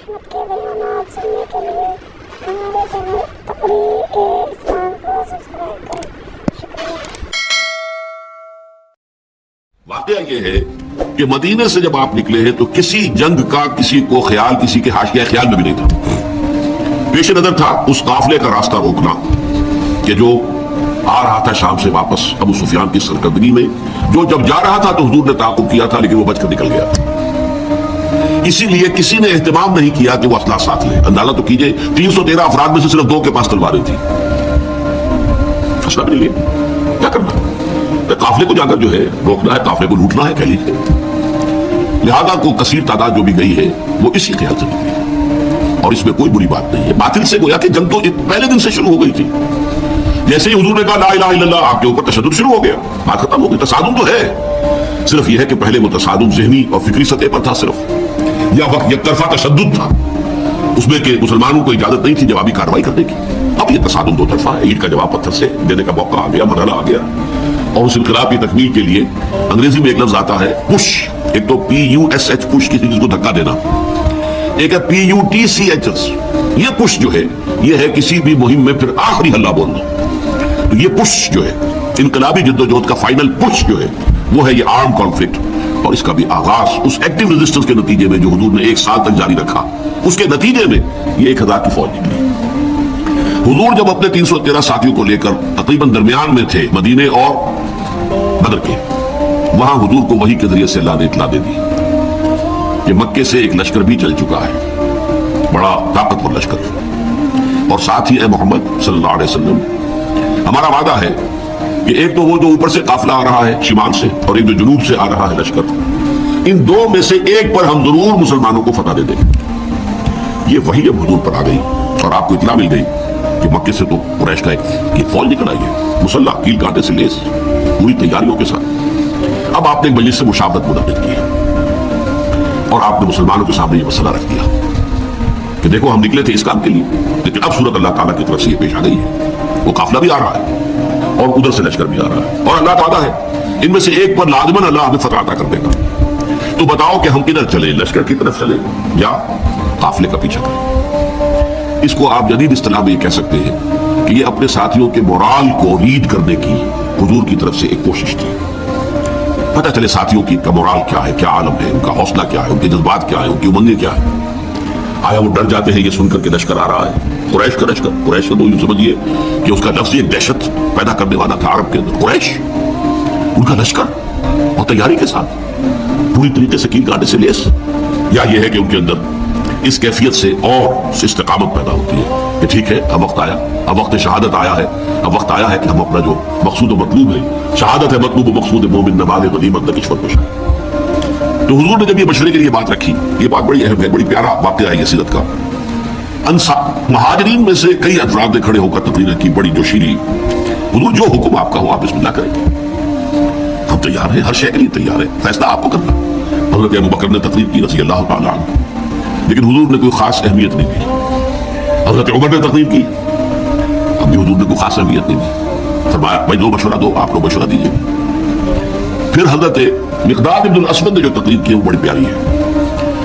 رحمت کے بیانات سننے کے لیے ہمارے چینل تقریر اسلام کو سبسکرائب کریں۔ شکریہ۔ واقعہ یہ ہے کہ مدینے سے جب آپ نکلے ہیں تو کسی جنگ کا کسی کو خیال، کسی کے حاشیہ خیال میں بھی نہیں تھا۔ پیش نظر تھا اس قافلے کا راستہ روکنا کہ جو آ رہا تھا شام سے واپس ابو سفیان کی سرکردگی میں، جو جب جا رہا تھا تو حضور نے تعاقب کیا تھا لیکن وہ بچ کر نکل گیا۔ اسی لیے کسی نے اہتمام نہیں کیا کہ وہ اسلحہ ساتھ لے۔ اندازہ تو کیجئے 313 افراد میں سے صرف 2 کے پاس تلواریں تھیں۔ اسلحہ نہیں لیا، کیا کرنا؟ قافلے کو جا کر جو ہے روکنا ہے، قافلے کو لوٹنا ہے، کہہ لیجیے۔ لہذا کو کثیر تعداد جو بھی گئی ہے وہ اسی خیال سے نکلی ہے اور اس میں کوئی بری بات نہیں ہے۔ باطل سے گویا کہ جنگ تو پہلے دن سے شروع ہو گئی تھی۔ جیسے ہی حضور نے کہا لا الہ الا اللہ، آپ کے اوپر تشدد شروع ہو گیا، بات ختم ہو گئی۔ تصادم تو ہے، صرف یہ ہے کہ پہلے وہ تصادم ذہنی اور فکری سطح پر تھا صرف، یا وقت یک طرفہ تشدد تھا، اس میں کہ مسلمانوں کو اجازت نہیں تھی جوابی کارروائی کرنے کی۔ اب یہ تصادم 2 طرفہ ہے، اینٹ کا جواب پتھر سے دینے کا موقع آ گیا، مرحلہ آ گیا۔ اور اس انقلاب کی تکمیل کے لیے انگریزی میں ایک لفظ آتا ہے پش، ایک تو PUSH پش، کسی چیز کو دھکا دینا، ایک ہے PUTCH، یہ پش جو ہے یہ ہے کسی بھی مہم میں پھر آخری ہلہ بولنا۔ تو یہ پش جو ہے انقلابی جدوجہد کا فائنل پش جو ہے وہ ہے یہ آرم کانفلکٹ، اور اس کا بھی آغاز اس ایکٹیو ریزسٹنس کے نتیجے میں جو حضور نے 1 سال تک جاری رکھا، اس کے نتیجے میں یہ 1000 کی فوج نکلی۔ حضور جب اپنے 313 ساتھیوں کو لے کر تقریباً درمیان میں تھے مدینے اور بدر کے، وہاں حضور کو وحی کے ذریعے سے اللہ نے اطلاع دے دی کہ مکے سے ایک لشکر بھی چل چکا ہے، بڑا طاقتور لشکر، اور ساتھ ہی اے محمد صلی اللہ علیہ وسلم ہمارا وعدہ ہے کہ ایک تو وہ جو اوپر سے قافلہ آ رہا ہے شمال سے، اور ایک جو جنوب سے آ رہا ہے لشکر، ان 2 میں سے ایک پر ہم ضرور مسلمانوں کو فتح دے دیں گے۔ یہ وحی اب حضور پر آ گئی اور آپ کو اطلاع مل گئی کہ مکے سے تو قریش کا ایک فوج نکل آئی ہے، مسلح، کیل کانٹے سے لیس، پوری تیاریوں کے ساتھ۔ اب آپ نے ایک مجلس سے مشاورت منعقد کی اور آپ نے مسلمانوں کے سامنے یہ مسئلہ رکھ دیا کہ دیکھو ہم نکلے تھے اس کام کے لیے، لیکن اب صورت اللہ تعالیٰ کی طرف سے یہ پیش آ گئی ہے، وہ قافلہ بھی آ رہا ہے اور ادھر سے لشکر بھی آ رہا ہے، اور اللہ تعالیٰ ہے ان میں سے ایک پر لازماً اللہ ہمیں فتح عطا کر دے گا۔ تو بتاؤ کہ ہم کدھر چلیں، لشکر کی طرف چلیں یا قافلے کا پیچھا کریں؟ اس کو آپ جدید اصطلاح میں یہ کہہ سکتے ہیں کہ یہ اپنے ساتھیوں کے مورال کو ریڈ کرنے کی حضور کی طرف سے ایک کوشش تھی۔ پتہ چلے ساتھیوں کا مورال کیا ہے، کیا عالم ہے، ان کا حوصلہ کیا ہے، ان کے جذبات کیا ہیں، ان کی امنگیں کیا ہیں۔ آیا وہ ڈر جاتے ہیں یہ سن کر کے لشکر آ رہا ہے، قریش کا لشکر؟ قریش کا تو یوں سمجھیے کہ اس کا لفظ ایک دہشت پیدا کرنے والا تھا عرب کے اندر۔ قریش، ان کا لشکر اور تیاری کے ساتھ پوری طریقے سے کیل کانٹے سے لیس، یا یہ ہے کہ ان کے اندر اس کیفیت سے اور استقامت پیدا ہوتی ہے کہ ٹھیک ہے اب وقت آیا، اب وقت شہادت آیا ہے، اب وقت آیا ہے کہ ہم اپنا جو مقصود و مطلوب ہے، شہادت ہے مطلوب و مقصود مومن نماز غنیمت نہ کشور کشا۔ تو حضور نے جب یہ مشورے کے لیے بات رکھی، یہ بات بڑی اہم ہے، بڑی پیارا واقعہ ہے یہ سیرت کا۔ مہاجرین میں سے کئی افراد نے کھڑے ہو کر تقریر کی، بڑی جوشیلی، حضور جو حکم آپ کا ہو آپ بسم اللہ کریں، ہم تیار ہیں، ہر شے کے لیے تیار ہیں، فیصلہ آپ کو کرنا۔ حضرت ابوبکر نے تقریر کی رضی اللہ تعالیٰ عنہ، لیکن حضور نے کوئی خاص اہمیت نہیں دی۔ حضرت عمر نے تقریر کی، اب بھی حضور نے کوئی خاص اہمیت نہیں دی، فرمایا بھائی جو مشورہ دو، آپ لوگ مشورہ دیجیے۔ پھر حضرت مقداد ابن الاسود نے جو تقریر کی وہ بڑی پیاری ہے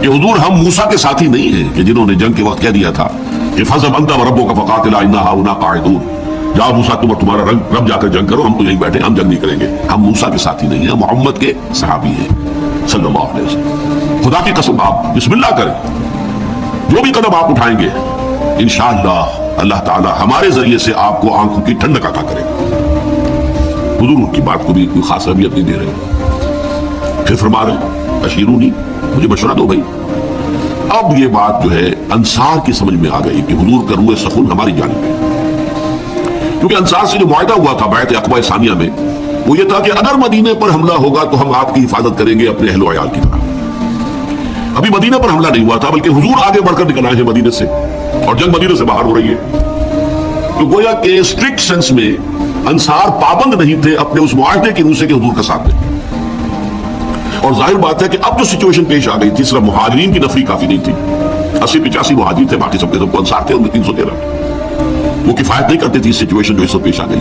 کہ حضور ہم موسیٰ کے ساتھی نہیں ہیں کہ جنہوں نے جنگ کے وقت کہہ دیا تھا کہ فَاذْهَبْ أَنْتَ وَرَبُّكَ فَقَاتِلَا إِنَّا هَاهُنَا قَاعِدُونَ، جاؤ موسیٰ تم اور تمہارا رب جا کر جنگ کرو، ہم تو یہیں بیٹھے، ہم جنگ نہیں کریں گے۔ ہم موسیٰ کے ساتھی نہیں ہیں، محمد کے صحابی ہیں صلی اللہ علیہ وسلم۔ خدا کی قسم آپ بسم اللہ کریں، جو بھی قدم آپ اٹھائیں گے انشاءاللہ اللہ تعالی ہمارے ذریعے سے آپ کو آنکھوں کی ٹھنڈک عطا کرے گا۔ حضور ان کی بات کو بھی کوئی خاص اہمیت نہیں دے رہے، پھر فرما رہے اشیرونی، مجھے مشورہ دو بھائی۔ اب یہ بات جو ہے انصار کی سمجھ میں آ گئی کہ حضور کا روح سخن ہماری جانب ہے، کیونکہ انصار سے جو معاہدہ ہوا تھا بیعت عقبہ ثانیہ میں وہ یہ تھا کہ اگر مدینے پر حملہ ہوگا تو ہم آپ کی حفاظت کریں گے اپنے اہل و عیال کی طرح۔ ابھی مدینہ پر حملہ نہیں ہوا تھا بلکہ حضور آگے بڑھ کر نکل آئے ہیں مدینے سے، اور جنگ مدینے سے باہر ہو رہی ہے۔ تو گویا کہ اسٹرکٹ سینس میں انصار پابند نہیں تھے اپنے اس معاہدے کی روح سے کہ حضور کا ساتھ دیں، اور ظاہر بات ہے کہ اب جو سچویشن پیش آ گئی تھی صرف مہاجرین کی نفری کافی نہیں تھی، 80-85 مہاجر تھے، باقی سب کے سب کو انصار تھے، ان میں 313 وہ کفایت نہیں کرتے تھی اس سچویشن جو اس وقت پیش آ گئی۔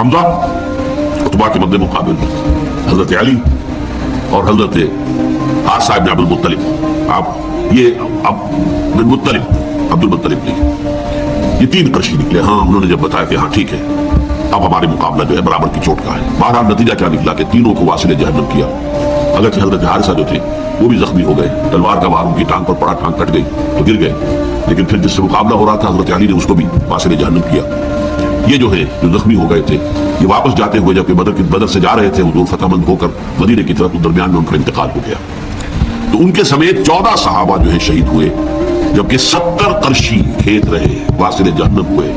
حمزہ عتبہ کے مد مقابل، حضرت علی اور حضرت عاصم بن عبد المطلب. آپ یہ بن مطلب، عبد المطلب نہیں، یہ 3 قرشی نکلے. ہاں انہوں نے جب بتایا کہ ہاں ٹھیک ہے اب ہمارے مقابلہ جو ہے برابر کی چوٹ کا ہے. بہرحال نتیجہ کیا نکلا کہ تینوں کو واصل جہنم کیا. اگرچہ حضرت حارثہ جو تھے وہ بھی زخمی ہو گئے، تلوار کا وار ان کی ٹانگ پر پڑا، ٹانگ کٹ گئی تو گر گئے، لیکن پھر جس سے مقابلہ ہو رہا تھا حضرت علی نے اس کو بھی واصل جہنم کیا. یہ جو ہے جو زخمی ہو گئے تھے یہ واپس جاتے ہوئے جبکہ بدر سے جا رہے تھے حضور فتح مند ہو کر مدینے کی طرف، درمیان میں ان کا انتقال ہو گیا. تو ان کے سمیت 14 صحابہ جو ہے شہید ہوئے، جبکہ 70 قرشی کھیت رہے، واصل جہنم ہوئے.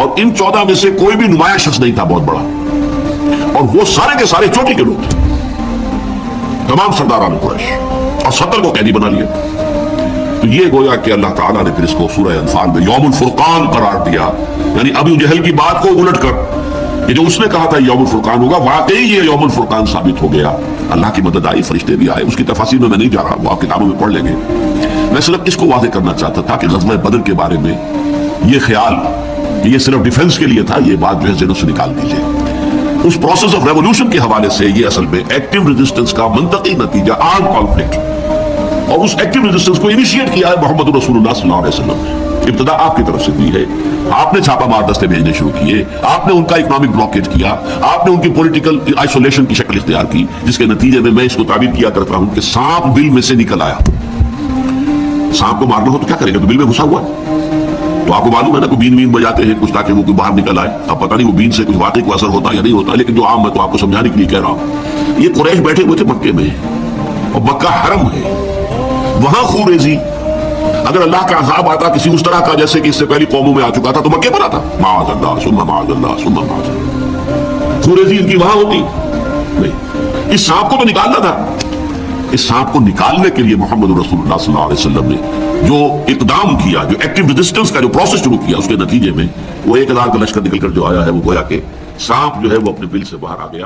اور ان 14 میں سے کوئی بھی نمایاں شخص نہیں تھا بہت بڑا، اور وہ سارے کے سارے چوٹی کے لوگ تھے، تمام سرداران قریش، اور 70 کو قیدی بنا لیا. تو یہ گویا کہ اللہ تعالیٰ نے پھر اس کو سورہ انفال میں یوم الفرقان قرار دیا. یعنی ابو جہل کی بات کو الٹ کر یہ جو اس نے کہا تھا یوم الفرقان ہوگا، واقعی یہ یوم الفرقان ثابت ہو گیا. اللہ کی مدد آئی، فرشتے بھی آئے. اس کی تفاصیل میں نہیں جا رہا، وہ آپ کتابوں میں پڑھ لیں گے. میں صرف اس کو واضح کرنا چاہتا تھا کہ غزوہ بدر کے بارے میں یہ خیال کہ یہ صرف ڈیفنس کے لیے تھا، یہ بات جو ہے ذہنوں سے نکال دیجیے. اس پروسیس آف ریولوشن کے حوالے سے یہ اصل میں ایکٹیو ریزسٹنس کا منطقی نتیجہ، آرم کانفلکٹ، اور اس ایکٹیو ریزسٹنس کو انیشیٹ کیا ہے محمد رسول اللہ صلی اللہ علیہ وسلم نے. ابتدا آپ کی طرف سے ہوئی ہے، آپ نے چھاپا مار دستے بھیجنے شروع کیے، آپ نے ان کا اکنامک بلاکیج کیا، آپ نے ان کی پولیٹیکل آئسولیشن کی شکل اختیار کی، جس کے نتیجے میں اس کو تعبیر کیا کرتا ہوں کہ سانپ بل میں سے نکل آیا. سانپ کو مارنا ہو تو کیا کرے گا؟ تو بل میں گھسا ہوا ہے. تو آپ کو معلوم ہے نا کہ بین بین بجاتے ہیں کچھ تاکہ وہ باہر نکل آئے. اب پتہ نہیں وہ بین سے کچھ واقعی کو اثر ہوتا یا نہیں ہوتا، لیکن جو عام میں تو آپ کو سمجھانے کے لیے کہہ رہا ہوں. یہ قریش بیٹھے ہوئے تھے مکے میں، اور مکہ حرم ہے، وہاں خوریزی اگر اللہ کا عذاب آتا کسی اس طرح کا جیسے کہ اس سے پہلی قوموں میں آ چکا تھا تو مکے پر آتا. معاذ اللہ ثم معاذ اللہ ثم معاذ اللہ. خوریزی ان کی وہاں ہوتی نہیں. اس سانپ کو تو نکالنا تھا. اس سانپ کو نکالنے کے لیے محمد رسول اللہ صلی اللہ علیہ وسلم نے جو اقدام کیا، جو ایکٹیو ریزسٹنس کا جو پروسیس شروع کیا، اس کے نتیجے میں وہ 1000 کا لشکر نکل کر جو آیا ہے، وہ گویا کہ سانپ جو ہے وہ اپنے بل سے باہر آ گیا.